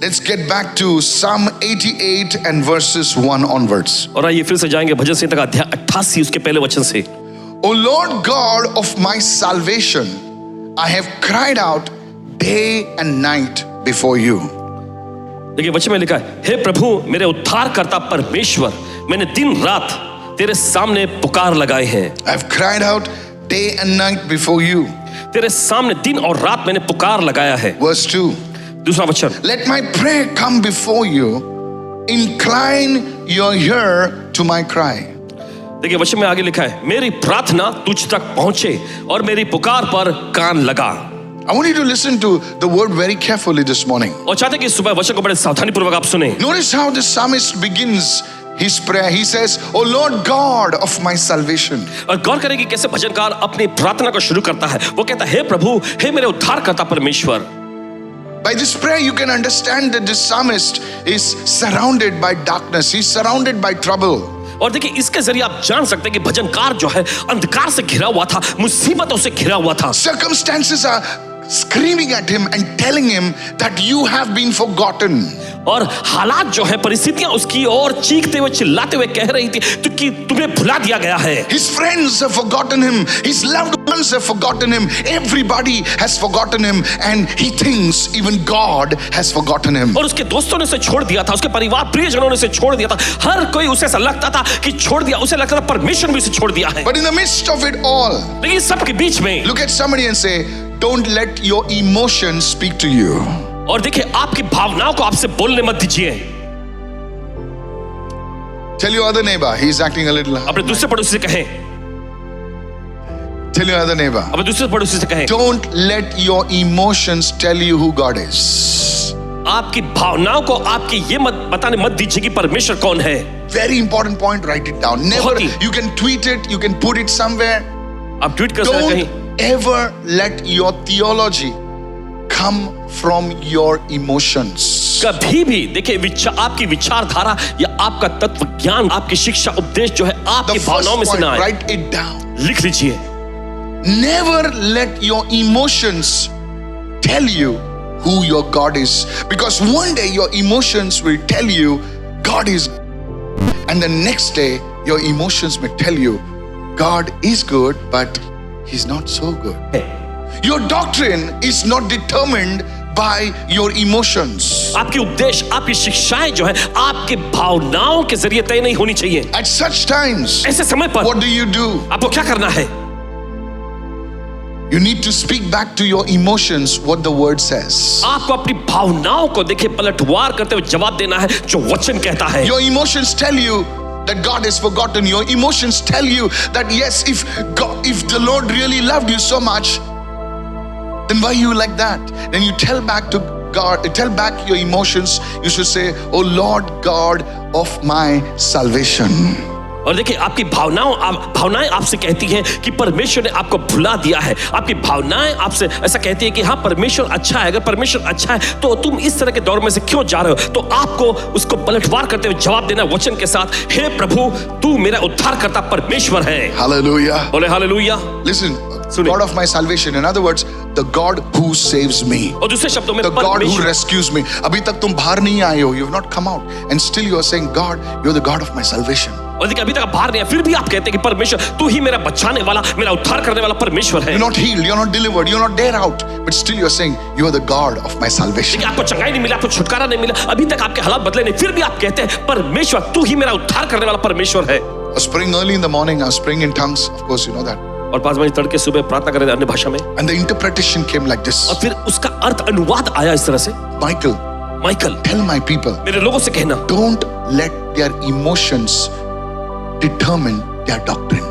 Let's get back to Psalm 88 and verses 1 onwards. और आइए फिर से जाएंगे भजन संहिता का अध्याय 88 उसके पहले वचन से। O Lord God of my salvation, I have cried out day and night before you. देखिए वचन में लिखा है, हे प्रभु मेरे उद्धारकर्ता परमेश्वर, मैंने दिन रात तेरे सामने पुकार लगाए हैं। I have cried out day and night before you. तेरे सामने दिन और रात मैंने पुकार लगाया है। Verse 2. दूसरा वचन, Let my prayer come before you. Incline your ear to my cry. देखिए वचन में आगे लिखा है, मेरी प्रार्थना तुझ तक पहुंचे और मेरी पुकार पर कान लगा। I want you to listen to the word very carefully this morning. और चाहते हैं कि सुबह वचन को बड़े सावधानी पूर्वक आप सुने। Notice how the psalmist begins his prayer. He says, O Lord God of my salvation. और गौर करें कि कैसे भजनकार अपनी प्रार्थना को शुरू करता है। वो कहता है, हे प्रभु, हे मेरे उद्धारकर्ता परमेश्वर। By this prayer you can understand that this psalmist is surrounded by darkness. He's surrounded by trouble. और देखिए इसके जरिए आप जान सकते हैं कि भजनकार जो है अंधकार से घिरा हुआ था, मुसीबतों से घिरा हुआ था। Circumstances are screaming at him and telling him that you have been forgotten. और हालात जो है, परिस्थितियां उसकी ओर चीखते हुए चिल्लाते हुए कह रही थी कि तुम्हें भुला दिया गया है। His friends have forgotten him. His loved ones have forgotten him. Everybody has forgotten him, and he thinks even God has forgotten him. और उसके दोस्तों ने उसे छोड़ दिया था, उसके परिवार प्रियजनों ने उसे छोड़ दिया था, हर कोई उसे ऐसा लगता था कि छोड़ दिया, उसे लगता था परमेश्वर भी उसे छोड़ दिया है। But in the midst of it all, लेकिन सबके बीच में look at somebody and say, don't let your emotions speak to you. और देखिए आपकी भावनाओं को आपसे बोलने मत दीजिए। Tell your other neighbor, he's acting a little. अपने दूसरे पड़ोसी से कहें, Tell your other neighbor, अपने दूसरे पड़ोसी से कहें, don't let your emotions tell you who God is. आपकी भावनाओं को आपकी ये मत बताने मत दीजिए कि परमेश्वर कौन है। Very important point, write it down. Never, you can tweet it, you can put it somewhere. आप ट्वीट कर सकते हैं कहीं। Don't ever let your theology come from your emotions. कभी भी देखिए आपकी विचारधारा या आपका तत्व ज्ञान, आपकी शिक्षा उपदेश जो है आपकी भावनाओं में से ना आए। Write it down. लिख लीजिए। Never let your emotions tell you who your God is, because one day your emotions will tell you God is, and the next day your emotions may tell you God is good but he's not so good. Your doctrine is not determined by your emotions. आपकी उपदेश, आपकी शिक्षाएं जो है आपकी भावनाओं के जरिए तय नहीं होनी चाहिए। At such times, ऐसे समय पर what do you do? आपको क्या करना है? You need to speak back to your emotions what the word says. आपको अपनी भावनाओं को देखिए पलटवार करते हुए जवाब देना है जो वचन कहता है। Your emotions tell you that God has forgotten. Your emotions tell you that yes, if the Lord really loved you so much, then why are you like that? Then you tell back to God, tell back your emotions. You should say, "Oh Lord God of my salvation." और देखिए आपकी भावनाएं आपसे कहती हैं कि परमेश्वर ने आपको भुला दिया है। आपकी भावनाएं आपसे ऐसा कहती है कि हाँ परमेश्वर अच्छा है। अगर परमेश्वर अच्छा है तो तुम इस तरह के दौर में से क्यों जा रहे हो? तो आपको उसको पलटवार करते हुए जवाब देना वचन के साथ, हे प्रभु तू मेरा उद्धारकर्ता परमेश्वर है। Hallelujah. बोले hallelujah. Listen, God of my salvation. In other words, the God who saves me. और दूसरे शब्दों में The God who rescues me. अभी तक तुम बाहर नहीं आए हो. You have not come out, and still you are saying, God, you're the God of my salvation. और देखिए अभी तक आप बाहर नहीं आए, फिर भी आप कहते हैं कि परमेश्वर तू ही मेरा बचाने वाला, मेरा उद्धार करने वाला परमेश्वर है। You're not healed, you're not delivered, you're not there out, but still you're saying, you are the God of my salvation. देखिए आपको चंगाई नहीं मिला, आपको छुटकारा नहीं मिला, अभी तक आपके हालात बदले नहीं, फिर भी आप कहते हैं परमेश्वर तू ही मेरा उद्धार करने वाला परमेश्वर है। I was praying early in the morning, I was praying in tongues, of course you know that. और 5 बजे तड़के सुबह प्रार्थना कर रहे थे अन्य भाषा में, And the interpretation came like this. और फिर उसका अर्थ अनुवाद आया इस तरह से, Michael, tell my people, मेरे लोगों से कहना, don't let their emotions determine their doctrine.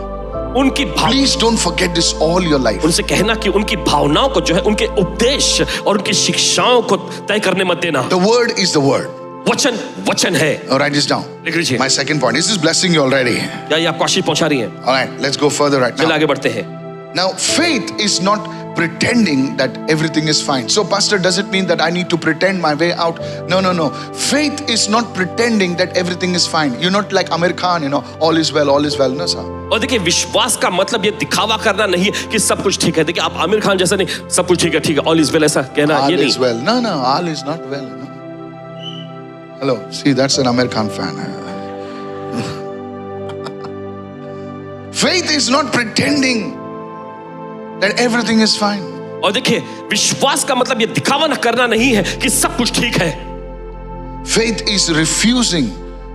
उनकी Please don't forget this all your life. उनसे कहना कि उनकी भावनाओं को जो है उनके उपदेश और उनकी शिक्षाओं को तय करने मत देना। The word is the word. वचन वचन है। All right, this down. लिख लीजिए। My second point. This is blessing you already. क्या ये आपको आशीष पहुंचा रही है? All right, let's go further right चलिए now. आगे बढ़ते हैं। Now, faith is not pretending that everything is fine. So, Pastor, does it mean that I need to pretend my way out? No. Faith is not pretending that everything is fine. You're not like Amir Khan, all is well, no, sir. और देखिए विश्वास का मतलब ये दिखावा करना नहीं है कि सब कुछ ठीक है। देखिए आप आमिर खान जैसा नहीं, सब कुछ ठीक है, ऑल इज वेल ऐसा कहना ये नहीं। All is well. No, all is not well. No. Hello. See, that's an Amir Khan fan. Faith is not pretending that everything is fine. और देखिए, विश्वास का मतलब ये दिखावा न करना नहीं है कि सब कुछ ठीक है। Faith is refusing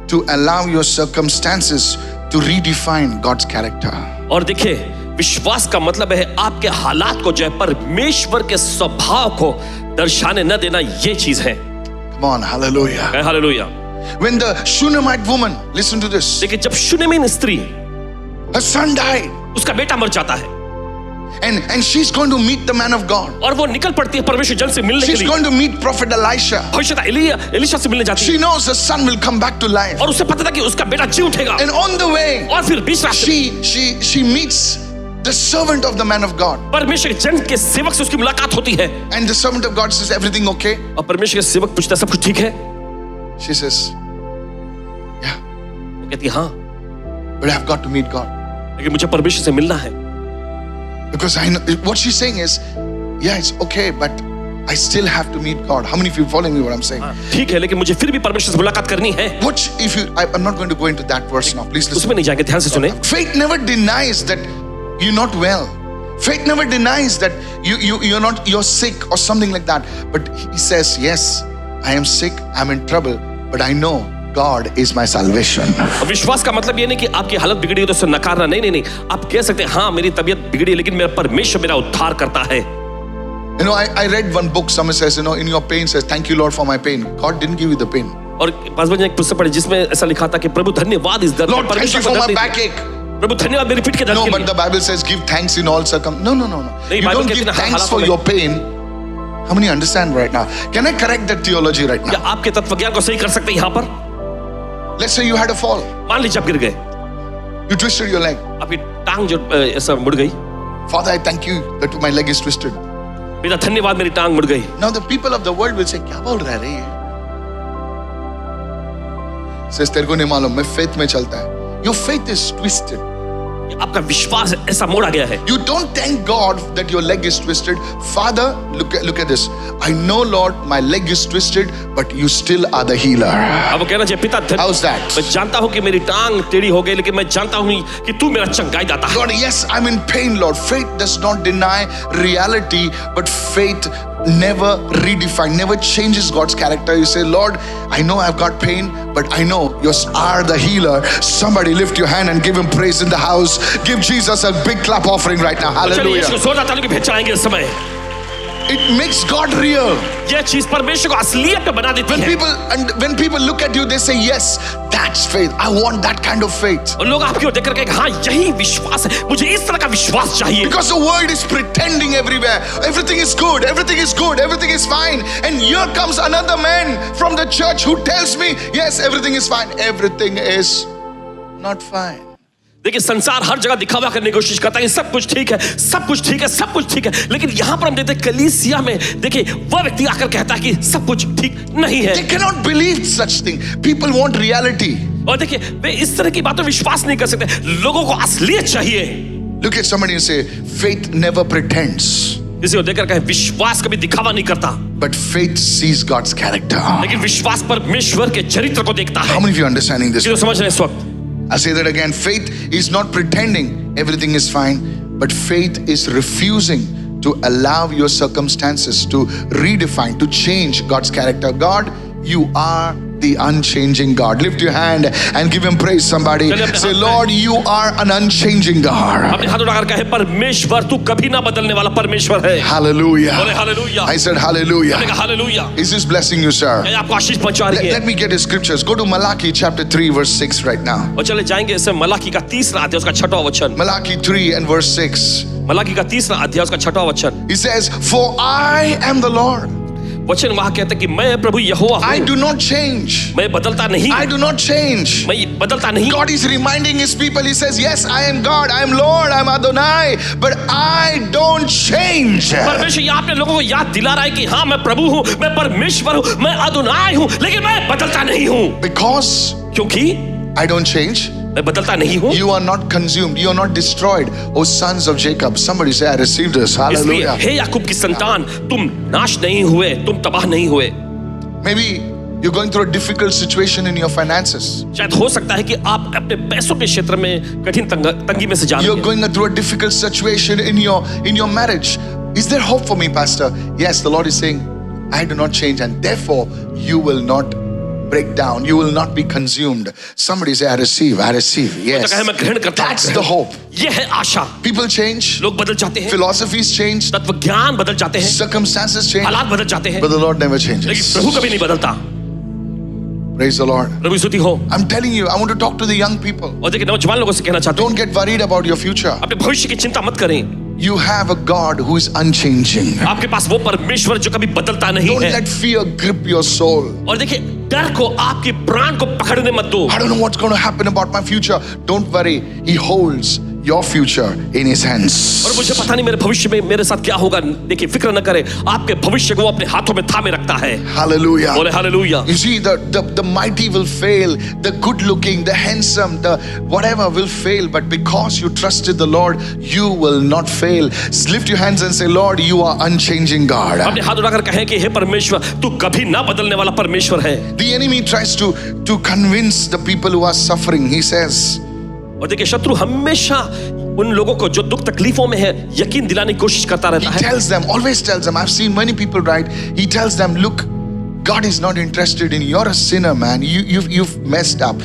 to allow your circumstances to redefine God's character. और देखिए, विश्वास का मतलब है आपके हालात को जो है परमेश्वर के स्वभाव को दर्शाने न देना, ये चीज है। Come on, hallelujah. Hallelujah. When the Shunammite woman, listen to this, देखिए, जब शूनेमिन स्त्री, her son died, उसका बेटा मर जाता है and she's going to meet the man of God. और वो निकल पड़ती है परमेश्वर जन से मिलने के She's लिए। going to meet Prophet Elisha. भविष्यवक्ता एलीशा से मिलने जाती She है knows her son will come back to life. और उसे पता था कि उसका बेटा जी उठेगा। And on the way, और फिर बीच रास्ते she meets the servant of the man of God. परमेश्वर के जन के सेवक से उसकी मुलाकात होती है And the servant of God says, everything okay? और परमेश्वर के सेवक पूछता है, सब कुछ ठीक है? She says, yeah, वो कहती है हाँ, but I've got to meet God. लेकिन मुझे परमेश्वर से मिलना है। Because I know, what she's saying is, yeah, it's okay, but I still have to meet God. How many of you following me what I'm saying? ठीक है, लेकिन मुझे फिर भी परमेश्वर से मुलाकात करनी है। What if you, I'm not going to go into that verse now. Please listen. उसमें नहीं जाएंगे, ध्यान से सुने। Faith never denies that you're not well. Faith never denies that you're sick or something like that. But he says, yes, I am sick, I'm in trouble, but I know God is my salvation. विश्वास का मतलब ये नहीं कि आपकी हालत बिगड़ी है तो उसे नकारना, नहीं नहीं नहीं, आप कह सकते हैं हाँ मेरी तबीयत बिगड़ी है लेकिन मेरा परमेश्वर मेरा उद्धार करता है। You know, I read one book, someone says, you know, in your pain says, thank you Lord for my pain. God didn't give you the pain. और पास बजे एक पुस्तक पढ़ी जिसमें ऐसा लिखा था कि प्रभु धन्यवाद इस दर्द Lord, thank you for my backache. प्रभु धन्यवाद मेरी पीठ के दर्द No, के but लिए। the Bible says give thanks in all circum. No. नहीं, You Bible don't कहती give है ना, thanks हालातों for में। your pain. How many understand right now? Can I correct that theology right क्या now? आपके तत्वज्ञान को सही कर सकते हैं यहाँ पर? Let's say you had a fall. मान लीजिए आप गिर गए, You twisted your leg. आपकी टांग जो ऐसा मुड़ गई। Father, I thank you that my leg is twisted. पिता धन्यवाद मेरी टांग मुड़ गई। Now the people of the world will say, क्या बोल रहा है रे ये? Says तेरे को नहीं मालूम, मैं faith में चलता है. Your faith is twisted. आपका विश्वास ऐसा मोड़ा गया है। You don't thank God that your leg is twisted. Father, look at this. I know, Lord, my leg is twisted, but you still are the healer. अब वो कहना चाहिए पिता How's that? मैं जानता हूँ कि मेरी टांग टेढ़ी हो गई लेकिन मैं जानता हूँ कि तू मेरा चंगाई दाता है। Lord, yes, I'm in pain, Lord. Faith does not deny reality, but faith never redefine, never changes God's character. You say, Lord, I know I've got pain, but I know you are the healer. Somebody lift your hand and give him praise in the house. Give Jesus a big clap offering right now. चलिए Hallelujah. यीशु को जोरदार तालियों की भेंट चढ़ाएंगे इस समय। It makes God real. यह चीज परमेश्वर को असलियत में बना देती है। When people look at you, they say, yes, that's faith. I want that kind of faith. और लोग आपकी ओर देखकर कहेंगे हाँ यही विश्वास है, मुझे इस तरह का विश्वास चाहिए। Because the world is pretending everywhere. Everything is good, everything is good, everything is fine. And here comes another man from the church who tells me, yes, everything is fine. Everything is not fine. देखिए संसार हर जगह दिखावा करने की कोशिश करता है कि सब कुछ ठीक है, सब कुछ ठीक है, सब कुछ ठीक है, लेकिन यहां पर हम देखते हैं कलीसिया में देखिए वह व्यक्ति आकर कहता है कि सब कुछ ठीक नहीं है। They cannot believe such thing. People want reality. और देखिए वे इस तरह की बातों विश्वास नहीं कर सकते, लोगों को असलियत चाहिए। Look at somebody and say, faith never pretends, किसी को देखकर कहे विश्वास कभी दिखावा नहीं करता, but faith sees God's character. लेकिन विश्वास परमेश्वर के चरित्र को देखता है। How many of you are understanding this? किसी को समझ रहे हैं इस वक्त? I'll say that again. Faith is not pretending everything is fine, but faith is refusing to allow your circumstances to redefine, to change God's character. God, you are the unchanging God. Lift your hand and give him praise, somebody. Say, Lord, you are an unchanging God. अपने हाथ उठाकर कहे परमेश्वर तू कभी ना बदलने वाला परमेश्वर है। Hallelujah. बोले हालेलुया। I said hallelujah. बोले hallelujah. Is this blessing you, sir? ये आपको आशीष पहुंचा रही है। Let me get his scriptures. Go to Malachi chapter 3 verse 6 right now. और चले जाएंगे इससे मलाकी का 3रा अध्याय उसका 6वां वचन। Malachi 3 and verse 6. मलाकी का 3रा अध्याय उसका 6वां वचन। He says, for I am the Lord. वचन वहां कहता है कि मैं प्रभु यहोवा I हूँ, do not change. मैं बदलता नहीं, I do not change. मैं बदलता नहीं। God is reminding his people. He says, yes, I am God, I am Lord, I am Adonai, but I don't change. परमेश्वर यहाँ अपने लोगों को याद दिला रहा है कि हाँ मैं प्रभु हूँ, मैं परमेश्वर हूँ, मैं अदोनाई हूँ, लेकिन मैं बदलता नहीं हूँ। Because क्योंकि I don't change, मैं बदलता नहीं हूँ, you are not consumed, you are not destroyed, O sons of Jacob. Somebody say, I received this. इसलिए Hallelujah. हे याकूब की संतान तुम नाश नहीं हुए, तुम तबाह नहीं हुए। Maybe You're going through a difficult situation in your finances. शायद हो सकता है कि आप अपने पैसों के क्षेत्र में कठिन तंगी में से जा रहे You're हैं। going through a difficult situation in your marriage. Is there hope for me, Pastor? Yes, the Lord is saying, I do not change, and therefore you will not break down. You will not be consumed. Somebody say, I receive. I receive. Yes. तो कहे मैं ग्रहण करता हूं। That's the hope. ये है आशा। People change. लोग बदल जाते हैं, Philosophies change. तत्व ज्ञान बदल जाते हैं, Circumstances change. हालात बदल जाते हैं, But the Lord never लेकिन changes. प्रभु कभी नहीं बदलता। Praise the Lord. प्रभु स्तुति हो। I'm telling you, I want to talk to the young people. और देखिए नौजवान लोगों से कहना चाहता हूँ, Don't get worried about your future. अपने भविष्य की चिंता मत करें। You have a God who is unchanging. आपके पास वो परमेश्वर जो कभी बदलता नहीं Don't है। let fear grip your soul. और देखिए डर को आपके प्राण को पकड़ने मत दो। I don't know what's going to happen about my future. Don't worry. He holds your future in his hands. और मुझे पता नहीं मेरे भविष्य में मेरे साथ क्या होगा। देखिए फिक्र न करें, आपके भविष्य को वो अपने हाथों में थामे रखता है। Hallelujah. बोले hallelujah. You see, the mighty will fail, the good looking, the handsome, the whatever will fail, but because you trusted the Lord, you will not fail. Lift your hands and say, Lord, you are unchanging God. अपने हाथ उठाकर कहें कि हे परमेश्वर, तू कभी ना बदलने वाला परमेश्वर है। The enemy tries to convince the people who are suffering. He says, और देखिए शत्रु हमेशा उन लोगों को जो दुख तकलीफों में है यकीन दिलाने की कोशिश करता he रहता है। tells them, always tells them, I've seen many people write, he tells them, look, God is not interested in you. You're a sinner, man. You've messed up.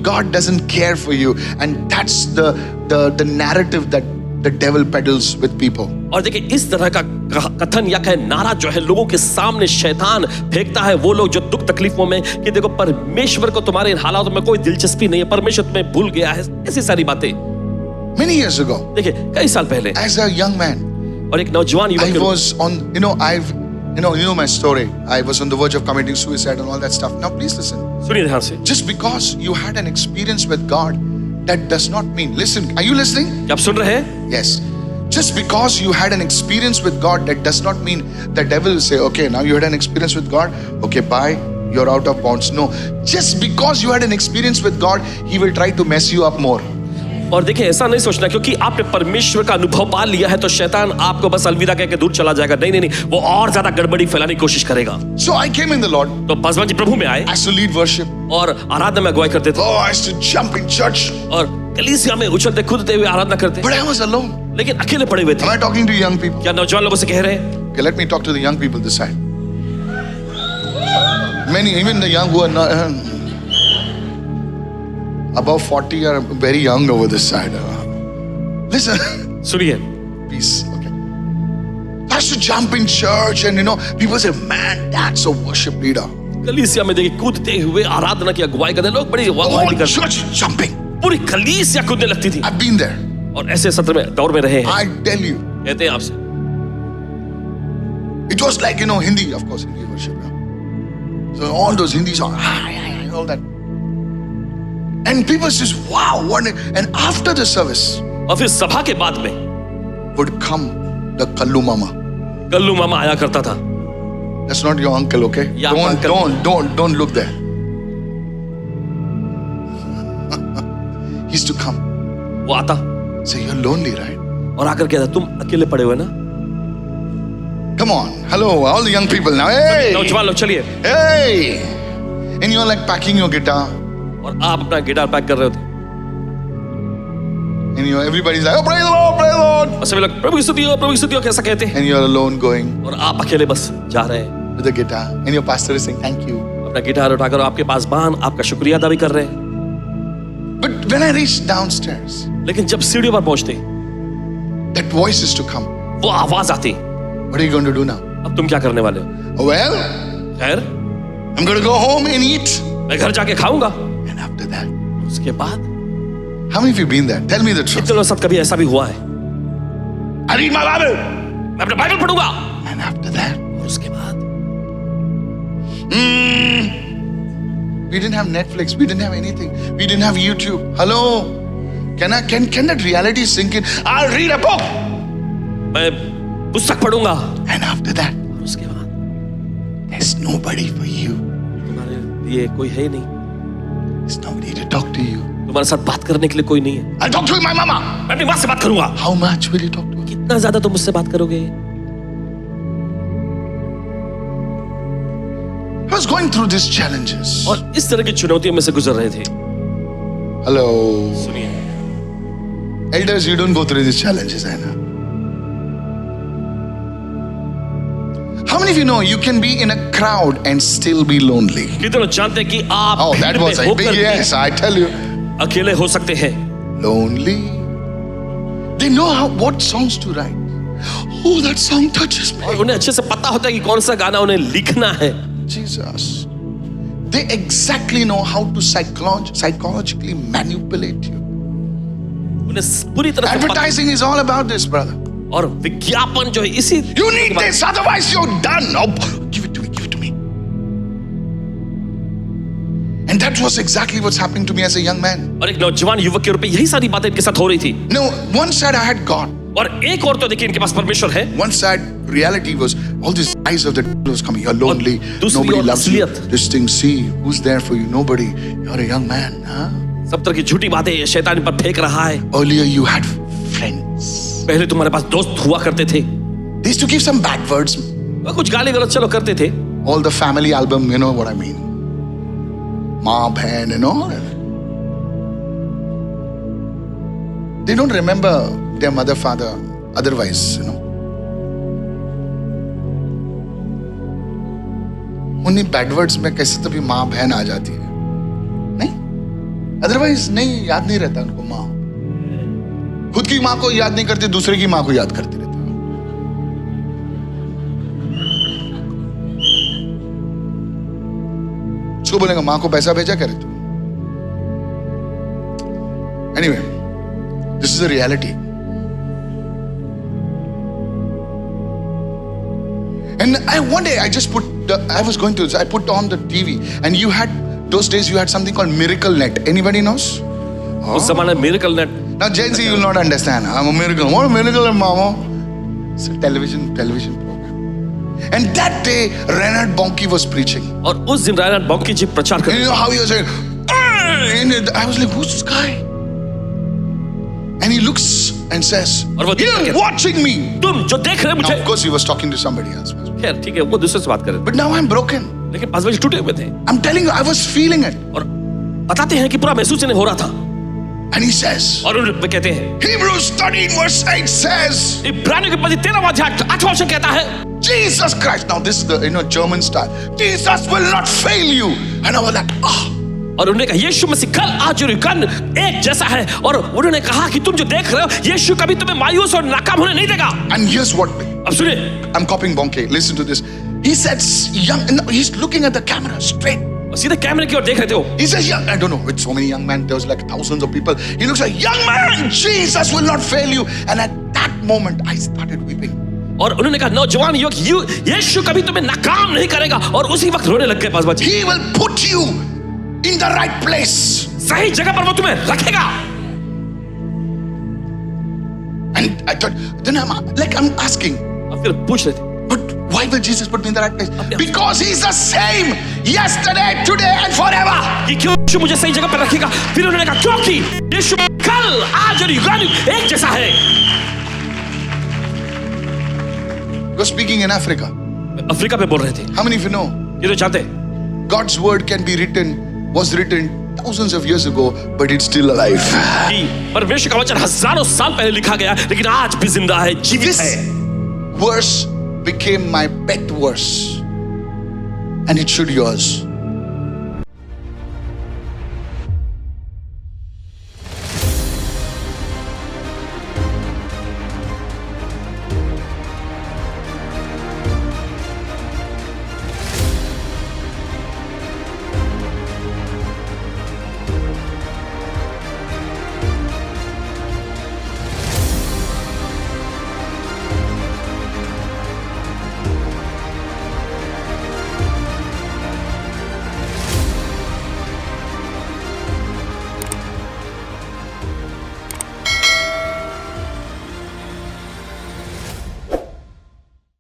God doesn't care for you. And that's the narrative that the devil peddles with people. और देखिए इस तरह का कथन या कहे नारा जो है लोगों के सामने शैतान फेंकता है, वो लोग जो दुख तकलीफों में कि देखो परमेश्वर को तुम्हारे इन हालातों में कोई दिलचस्पी नहीं है, परमेश्वर तुम्हें भूल गया है, ऐसी सारी बातें। Many years ago, देखिए कई साल पहले as a young man, और एक नौजवान युवक I के रूप was on, you know my story. I was on the verge of committing suicide and all that stuff. Now please listen. में सुनिए ध्यान से। Just because you had an experience with God, that does not mean, listen, are you listening? क्या आप सुन रहे हैं? Yes. Just because you had an experience with God, that does not mean the devil will say, okay, now you had an experience with God, okay, bye, you're out of bounds. No. Just because you had an experience with God, he will try to mess you up more. और देखिए ऐसा नहीं सोचना क्योंकि आपने परमेश्वर का अनुभव पा लिया है तो शैतान आपको बस अलविदा कहकर दूर चला जाएगा। नहीं नहीं नहीं, वो और ज्यादा गड़बड़ी फैलाने की कोशिश करेगा। So I came in the Lord. तो पासवान जी प्रभु में आए I used to lead worship. और आराधना में अगुवाई करते थे Oh, I used to jump in church. और कलीसिया में उछलते कूदते हुए आराधना करते, But I was alone. लेकिन अकेले पड़े हुए थे। Am I talking to young people? क्या नौजवान लोगों से कह रहे हैं? Okay, let me talk to the young people this side. Many, even the young who are not, above 40 are very young over this side. Listen, सुनिए, please. Okay. I used to jump in church and people say, man, that's a worship leader. कलीसिया में देखिए कूदते हुए आराधना की अगुवाई करते लोग, बड़ी The वाहवाही whole करते, church jumping. पूरी कलीसिया कूदने लगती थी। I've been there. और ऐसे सत्र में दौर में रहे हैं। I tell you. कहते हैं आपसे, It was like, Hindi, of course, Hindi worship. Yeah. So all those Hindi songs, all that. And people says, wow, what? And after the service और फिर सभा के बाद में would come the Kallu Mama. Kullu मामा आया करता था। That's not your uncle, okay? Yeah, uncle. Don't look there. He used to come. वो आता Say, you're lonely, right? और आकर कहता तुम अकेले पड़े हुए ना। Come on. Hello, all the young people now. Hey! नौजवान लोग चलिए। Hey! And you're like packing your guitar. और आप अपना गिटार पैक कर रहे होते And everybody's like, oh, praise the Lord, praise the Lord. और सभी लोग प्रभु की स्तुति हो कैसा कहते हैं And you're alone going और आप अकेले बस जा रहे हैं with the guitar. And your pastor is saying, thank you. अपना गिटार उठाकर आपके पास बान आपका शुक्रिया अदा भी कर रहे हैं। But when I reached downstairs, लेकिन जब सीढ़ियों पर पहुंचते that voice is to come. वो आवाज आती, What are you going to do now? अब तुम क्या करने वाले हो? Well, खैर I'm going to go home and eat. मैं घर जाके खाऊंगा। And after that, उसके बाद how many of you been there? Tell me the truth. कितने लोगों के साथ कभी ऐसा भी हुआ है? I read my Bible. मैं अपना बाइबल पढ़ूंगा And after that, और उसके बाद we didn't have Netflix. We didn't have anything. We didn't have YouTube. Hello? Can that reality sink in? I'll read a book. मैं पुस्तक पढ़ूंगा And after that, और उसके बाद there's nobody for you. तुम्हारे लिए कोई है ही नहीं, There's nobody to talk to you. तुम्हारे साथ बात करने के लिए कोई नहीं है। I'll talk to my mama. मैं अपनी माँ से बात करूंगा। How much will you talk to her? कितना ज्यादा तुम मुझसे बात करोगे? I was going through these challenges. और इस तरह की चुनौतियों में से गुजर रहे थे। Hello. सुनिए, Elders, you don't go through these challenges, I know. How many of you know you can be in a crowd and still be lonely? कितने लोग जानते हैं कि आप Oh, that भीड़ was में a होकर big भी yes, I tell you. अकेले हो सकते हैं। Lonely. They know what songs to write. Oh, that song touches me. और उन्हें अच्छे से पता होता है कि कौन सा गाना उन्हें लिखना है। Jesus. They exactly know how to psychologically manipulate you. उन्हें पूरी तरह से पता- Advertising is all about this, brother. और विज्ञापन जो है इसी You need this, otherwise you're done. Oh, give it to me, give it to me. And that was exactly what's happening to me as a young man. और एक नौजवान युवक के रूप में यही सारी बातें इनके साथ हो रही थी। No, one side I had God. और एक और तो देखिए इनके पास परमेश्वर है। One side reality was all these eyes of the devil was coming. You're lonely. दूसरी Nobody ओर loves you. असलियत। This thing, see, who's there for you? Nobody. You're a young man, huh? सब तरह की झूठी बातें शैतान पर फेंक रहा है। Earlier you had friends. पहले तुम्हारे पास दोस्त हुआ करते थे। They used to give some bad words. वो कुछ गाली गलौज चलो करते थे। All the family album, you know what I mean. Ma, Bhan, and all. They don't remember their mother, father, otherwise, you know. उन्हीं बैड वर्ड्स में कैसे तभी माँ बहन आ जाती है, नहीं? अदरवाइज नहीं, याद नहीं रहता उनको माँ। खुद की माँ को याद नहीं करती, दूसरे की माँ को याद करती रहती है। उसको बोलेगा माँ को पैसा भेजा करे तू। Anyway, this is a reality. And one day I was going to, I put on the TV, and you had, those days you had something called Miracle Net. Anybody knows? उस जमाने में miracle net. Now Gen Z, you will not understand. I'm a miracle. What a miracle, mama. It's a television program. And that day, Reinhard Bonnke was preaching. और उस दिन रायनार्ड बॉन्के जी प्रचार कर And you know how he was saying, and I was like, who's this guy? And he looks and says, और वो देखता you're क्या? watching me. तुम जो देख रहे हो Now, मुझे। of course, he was talking to somebody else. खैर ठीक है, वो दूसरे से बात कर रहे थे। But now I'm broken. लेकिन पास बजे टूटे हुए थे। I'm telling you, I was feeling it. और बताते हैं कि पूरा महसूस इन्हें हो रहा था। And he says, और उन्हें कहते हैं Hebrews 13 verse 8 says, इब्रानियों के पद 13वां अध्याय 8वां वचन कहता है, Jesus Christ. Now this is the German style. Jesus will not fail you. And I was like, ah. और उन्होंने कहा यीशु मसीह कल आज और कल एक जैसा है। और उन्होंने कहा कि तुम जो देख रहे हो यीशु कभी तुम्हें मायूस और नाकाम होने नहीं देगा। And here's what, अब सुनिए, I'm copying Bonnke. Listen to this. He said, he's looking at the camera straight. सीधे कैमरे की ओर देख रहे थे वो। He says, young, I don't know, with so many young men, there was like thousands of people. He looks like, young man, Jesus will not fail you. And at that moment, I started weeping. और उन्होंने कहा नौजवान युवक यीशु कभी तुम्हें नाकाम नहीं करेगा। और उसी वक्त रोने लग गए पास बाजी। He will put you in the right place. सही जगह पर वो तुम्हें रखेगा। And I thought, then I'm asking, और फिर पूछ रहे थे, but why will Jesus put me in the right place? अपने- Because he's the same yesterday, today, and forever. कि क्यों यीशु मुझे सही जगह पर रखेगा? फिर उन्होंने कहा क्योंकि यीशु कल आज और युगानु एक जैसा है। You're speaking in Africa. Africa पे बोल रहे थे। How many of you know ये तो जानते हैं God's word can be written, was written thousands of years ago, but it's still alive. कि परमेश्वर का वचन हजारों साल पहले लिखा गया लेकिन आज भी जिंदा है, जीवित This है। verse became my pet verse, and it should yours.